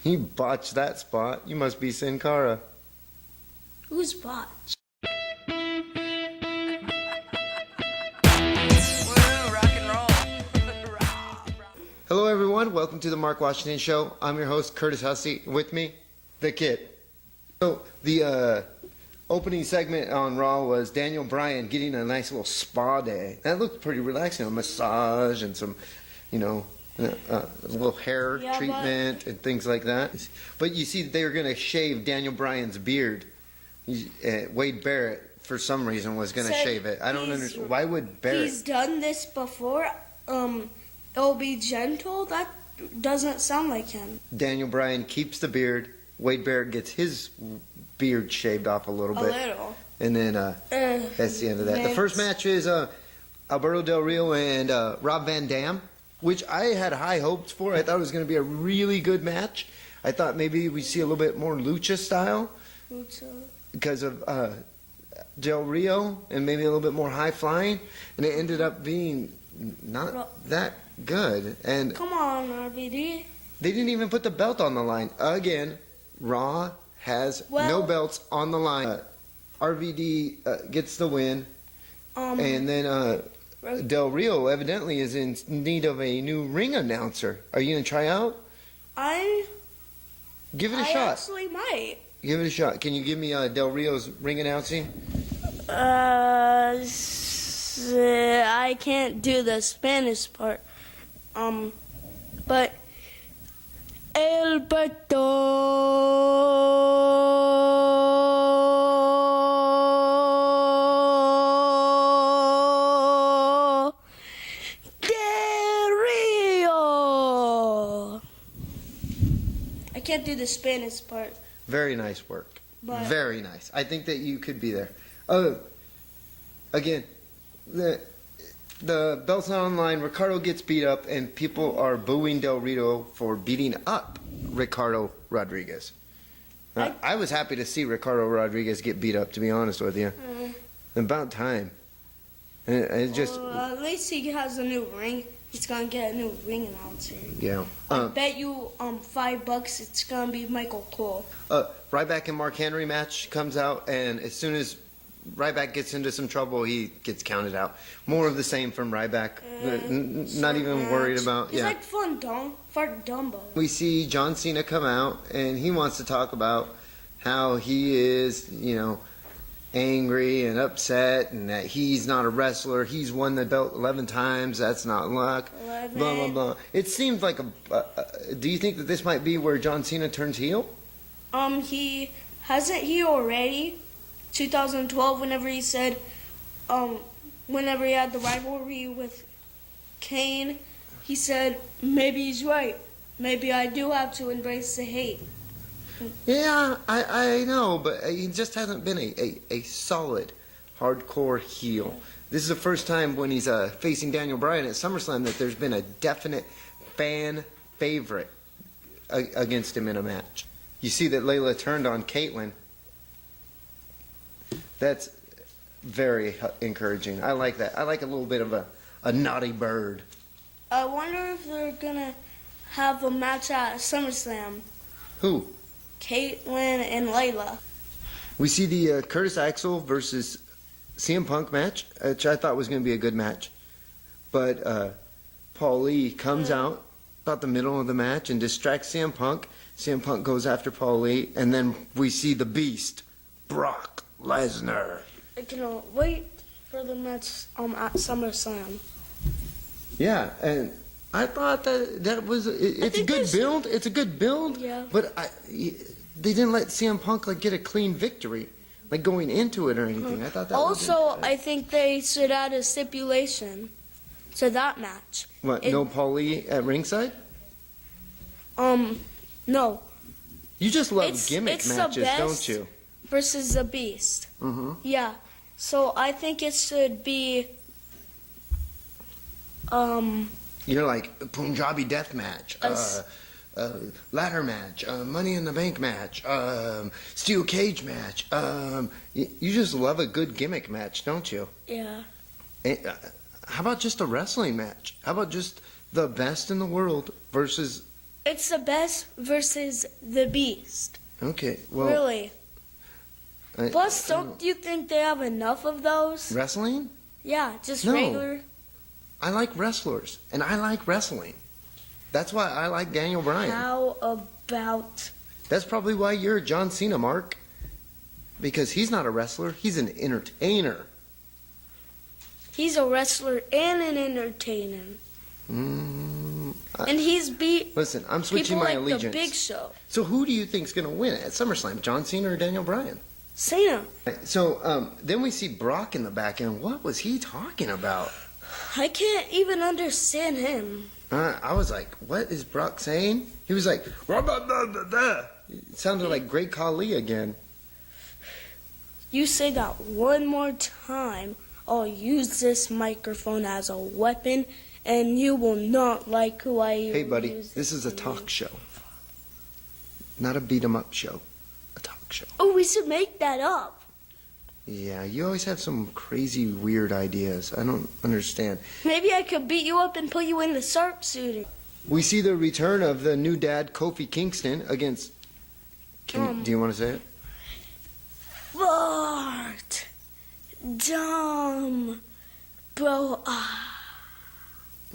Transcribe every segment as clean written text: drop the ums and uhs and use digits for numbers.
He botched that spot. You must be Sin Cara. Who's botched? Hello, everyone. Welcome to the Mark Washington Show. I'm your host, Curtis Hussey. With me, the kid. So, the opening segment on Raw was Daniel Bryan getting a nice little spa day. That looked pretty relaxing. A massage and some, a little hair treatment and things like that. But you see, they were going to shave Daniel Bryan's beard. Wade Barrett, for some reason, was going to shave it. I don't understand. Why would Barrett? He's done this before. It'll be gentle. That doesn't sound like him. Daniel Bryan keeps the beard. Wade Barrett gets his beard shaved off a little bit. A little. And then that's the end of that. The first match is Alberto Del Rio and Rob Van Dam, which I had high hopes for. I thought it was going to be a really good match. I thought maybe we'd see a little bit more lucha style. Because of Del Rio and maybe a little bit more high flying. And it ended up being not that good. And come on, RVD. They didn't even put the belt on the line. Again, Raw has no belts on the line. RVD gets the win. And then Del Rio evidently is in need of a new ring announcer. Are you going to try out? Give it a shot. I actually might. Give it a shot. Can you give me Del Rio's ring announcing? I can't do the Spanish part. But Alberto Del Rio. I can't do the Spanish part. Very nice work. Very nice. I think that you could be there. Again, the belt's not online. Ricardo gets beat up, and people are booing Del Rio for beating up Ricardo Rodriguez. I was happy to see Ricardo Rodriguez get beat up, to be honest with you. About time. It just. At least he has a new ring. He's gonna get a new ring announcer. Yeah. I bet you $5 it's gonna be Michael Cole. Ryback and Mark Henry match comes out, and as soon as Ryback gets into some trouble, he gets counted out. More of the same from Ryback. Not even worried about. He's like Fart Dumbo. We see John Cena come out, and he wants to talk about how he is, angry and upset, and that he's not a wrestler. He's won the belt 11 times. That's not luck. 11. Blah blah blah. It seems like do you think that this might be where John Cena turns heel? He hasn't he already? 2012, whenever he said, whenever he had the rivalry with Kane, he said, maybe he's right. Maybe I do have to embrace the hate. Yeah, I know, but he just hasn't been a solid, hardcore heel. This is the first time when he's facing Daniel Bryan at SummerSlam that there's been a definite fan favorite against him in a match. You see that Layla turned on Caitlyn. That's very encouraging. I like that. I like a little bit of a naughty bird. I wonder if they're gonna have a match at SummerSlam. Who? Caitlyn and Layla. We see the Curtis Axel versus CM Punk match, which I thought was going to be a good match. But Paul Lee comes out about the middle of the match and distracts CM Punk. CM Punk goes after Paul Lee, and then we see the Beast, Brock Lesnar. I cannot wait for the match at SummerSlam. Yeah, and I thought that was it's a good build. It's a good build. Yeah. But they didn't let CM Punk get a clean victory, going into it or anything. I thought that. Also, I think they should add a stipulation to that match. What? No Paul Lee at ringside? No. You just love gimmick matches, don't you? Versus the Beast. Mm-hmm. Yeah. So I think it should be. You're like Punjabi death match, ladder match, Money in the Bank match, steel cage match. You just love a good gimmick match, don't you? Yeah. How about just a wrestling match? How about just the best in the world versus It's the Best versus the Beast. Okay, well, Really. I- Plus, don't you think they have enough of those? wrestling? Yeah, just No. regular. I like wrestlers, and I like wrestling. That's why I like Daniel Bryan. How about... That's probably why you're a John Cena, Mark. Because he's not a wrestler, he's an entertainer. He's a wrestler and an entertainer. And he's beat Listen, I'm switching people my like allegiance. the Big Show. So who do you think's going to win at SummerSlam, John Cena or Daniel Bryan? Cena. So then we see Brock in the back end. What was he talking about? I can't even understand him. I was like, what is Brock saying? He was like, "Rah, blah, blah, blah, blah." It sounded like Great Khali again. You say that one more time, I'll use this microphone as a weapon, and you will not like who I use. Hey, buddy, this is a it talk show. Not a beat 'em up show. A talk show. Oh, we should make that up. Yeah, you always have some crazy, weird ideas. I don't understand. Maybe I could beat you up and put you in the sharpshooter. We see the return of the new dad, Kofi Kingston, against... do you want to say it? Fart. Dumb. Bro.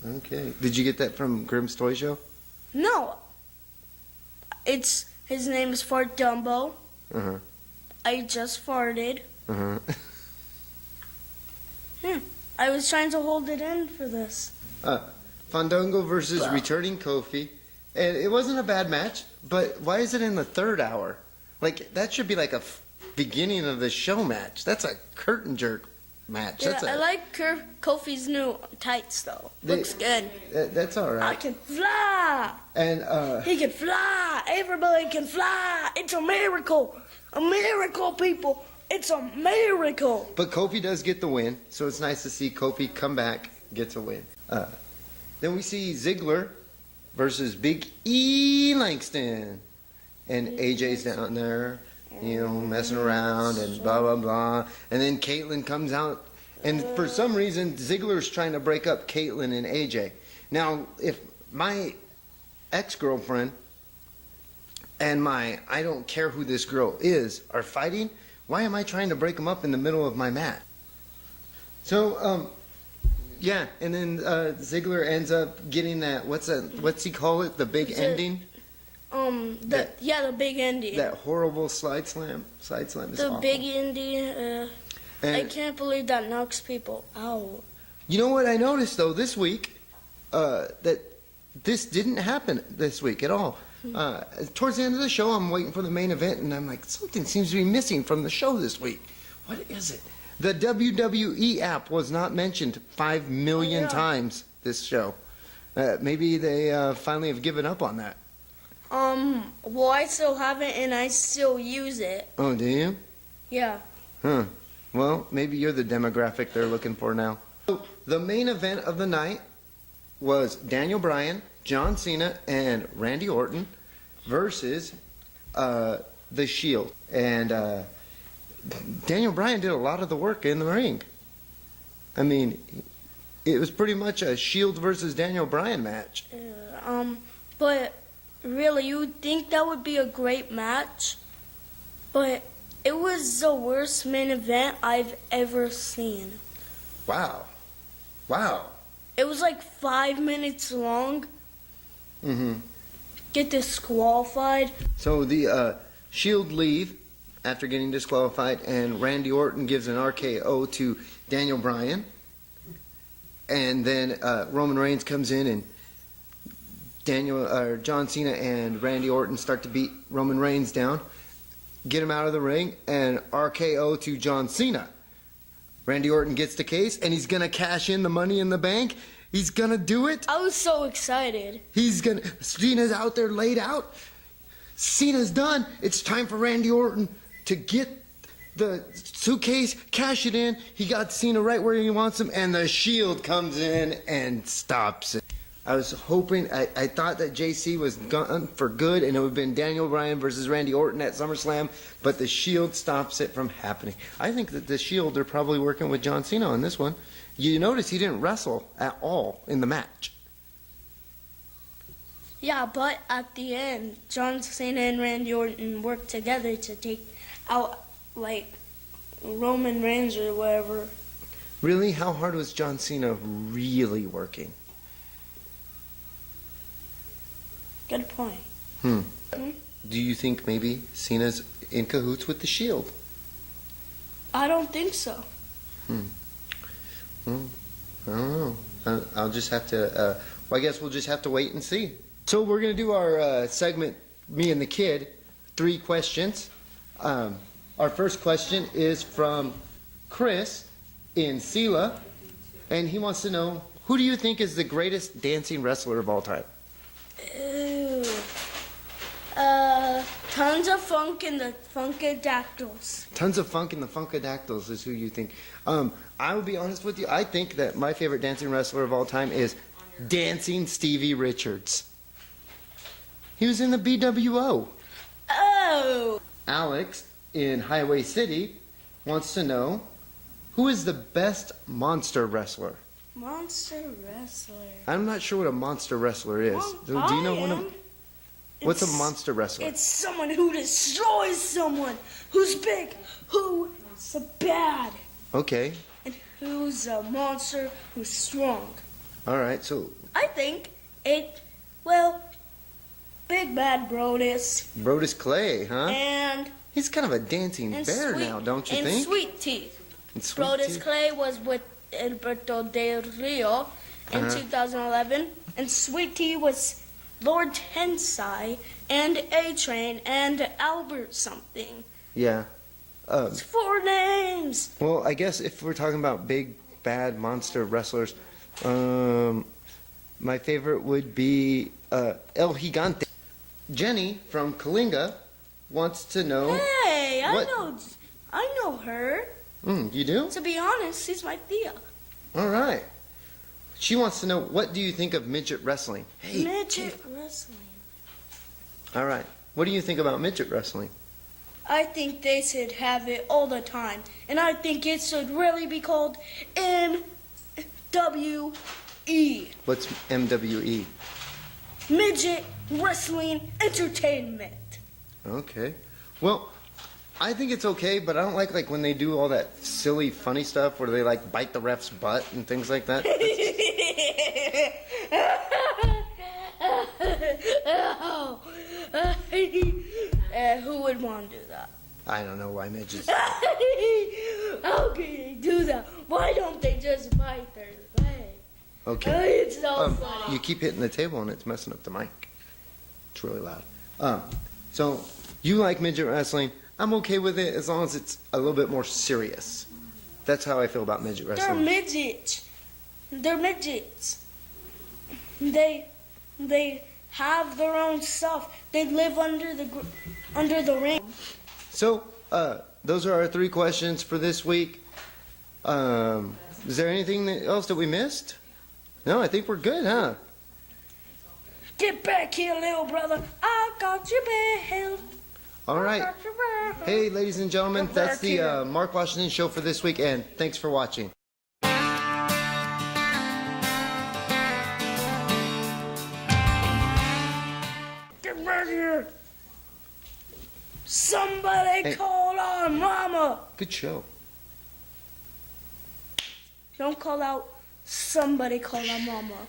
Okay. Did you get that from Grimm's Toy Show? No. His name is Fart Dumbo. Uh-huh. I just farted. Uh-huh. I was trying to hold it in for this. Fandango versus returning Kofi. And it wasn't a bad match, but why is it in the third hour? Like, that should be like a beginning of the show match. That's a curtain jerk match. Yeah, I like Kofi's new tights, though. Looks good. That's all I right. can fly. And He can fly. Everybody can fly. It's a miracle. A miracle, people. It's a miracle. but Kofi does get the win, so it's nice to see Kofi come back, gets a win. Then we see Ziggler versus Big E Langston, and AJ's down there, messing around and blah blah blah. And then Caitlyn comes out, and for some reason Ziggler's trying to break up Caitlyn and AJ. Now, if my ex-girlfriend and my I don't care who this girl is are fighting, why am I trying to break them up in the middle of my match? So, yeah, and then Ziggler ends up getting that, what's he call it? The big ending? The big ending. That horrible slide slam. Slide slam is The awful. big ending. I And can't believe that knocks people out. you know what I noticed, though, this week? That this didn't happen this week at all. Towards the end of the show, I'm waiting for the main event, and I'm like, something seems to be missing from the show this week. What is it? The WWE app was not mentioned 5 million times this show. Maybe they finally have given up on that. Well, I still have it, and I still use it. Oh, do you? Yeah. Huh. Well, maybe you're the demographic they're looking for now. So, the main event of the night was Daniel Bryan, John Cena, and Randy Orton versus The Shield. And Daniel Bryan did a lot of the work in the ring. I mean, it was pretty much a Shield versus Daniel Bryan match. But really, you would think that would be a great match, but it was the worst main event I've ever seen. Wow. Wow. It was like 5 minutes long. Mm-hmm. Get disqualified. So the Shield leave after getting disqualified, and Randy Orton gives an RKO to Daniel Bryan. And then Roman Reigns comes in, and John Cena and Randy Orton start to beat Roman Reigns down, get him out of the ring, and RKO to John Cena. Randy Orton gets the case, and he's gonna cash in the Money in the Bank. He's gonna do it. I was so excited. Cena's out there laid out. Cena's done. It's time for Randy Orton to get the suitcase, cash it in. He got Cena right where he wants him, and the Shield comes in and stops it. I was hoping, I thought that JC was gone for good, and it would have been Daniel Bryan versus Randy Orton at SummerSlam, but the Shield stops it from happening. I think that the Shield are probably working with John Cena on this one. You notice he didn't wrestle at all in the match. Yeah, but at the end, John Cena and Randy Orton worked together to take out, like, Roman Reigns or whatever. Really? How hard was John Cena really working? Good point. Do you think maybe Cena's in cahoots with the Shield? I don't think so. Well, I don't know. I'll just have to, well, I guess we'll just have to wait and see. So we're going to do our segment, Me and the Kid, 3 questions. Our first question is from Chris in Sela, and he wants to know, who do you think is the greatest dancing wrestler of all time? Ew. Tons of Funk and the Funkadactyls. Tons of Funk and the Funkadactyls is who you think. I will be honest with you, I think that my favorite dancing wrestler of all time is Dancing Stevie Richards. He was in the BWO. Oh! Alex in Highway City wants to know, who is the best monster wrestler? Monster wrestler. I'm not sure what a monster wrestler is. Well, Do you know I what am. what's a It's- monster wrestler? It's someone who destroys someone, who's big, who's bad, Okay. and who's a monster, who's strong. All right. So I think Big Bad Brodus Brodus Clay, huh? and He's kind of a dancing bear now, don't you and think? Sweet Teeth. And Sweet Brodus Teeth. Clay was with Alberto Del Rio in Uh-huh. 2011, and Sweet Tea was Lord Tensai and A-Train and Albert something. Yeah. It's 4 names. Well, I guess if we're talking about big bad monster wrestlers, my favorite would be El Gigante. Jenny from Kalinga wants to know. Hey, What? I know her. You do? To be honest, she's my Thea. All right. She wants to know, what do you think of midget wrestling? Hey. Midget wrestling. All right. What do you think about midget wrestling? I think they should have it all the time, and I think it should really be called MWE. What's MWE? Midget Wrestling Entertainment. Okay. Well, I think it's okay, but I don't like when they do all that silly, funny stuff where they bite the ref's butt and things like that. Who would want to do that? I don't know why midgets. How can they do that? Why don't they just bite their leg? Okay. It's so funny. You keep hitting the table and it's messing up the mic. It's really loud. So you like midget wrestling? I'm okay with it as long as it's a little bit more serious. That's how I feel about midget They're wrestling. midgets. They're midgets. They have their own stuff. They live under the ring. So those are our 3 questions for this week. Is there anything else that we missed? No, I think we're good, huh? Get back here, little brother. I got your belt. All right. I got your belt. Hey, ladies and gentlemen, Get that's back the here. Mark Washington Show for this week, and thanks for watching. Get back here. Somebody Hey. call on mama. Good show. Don't call out. Somebody call on mama.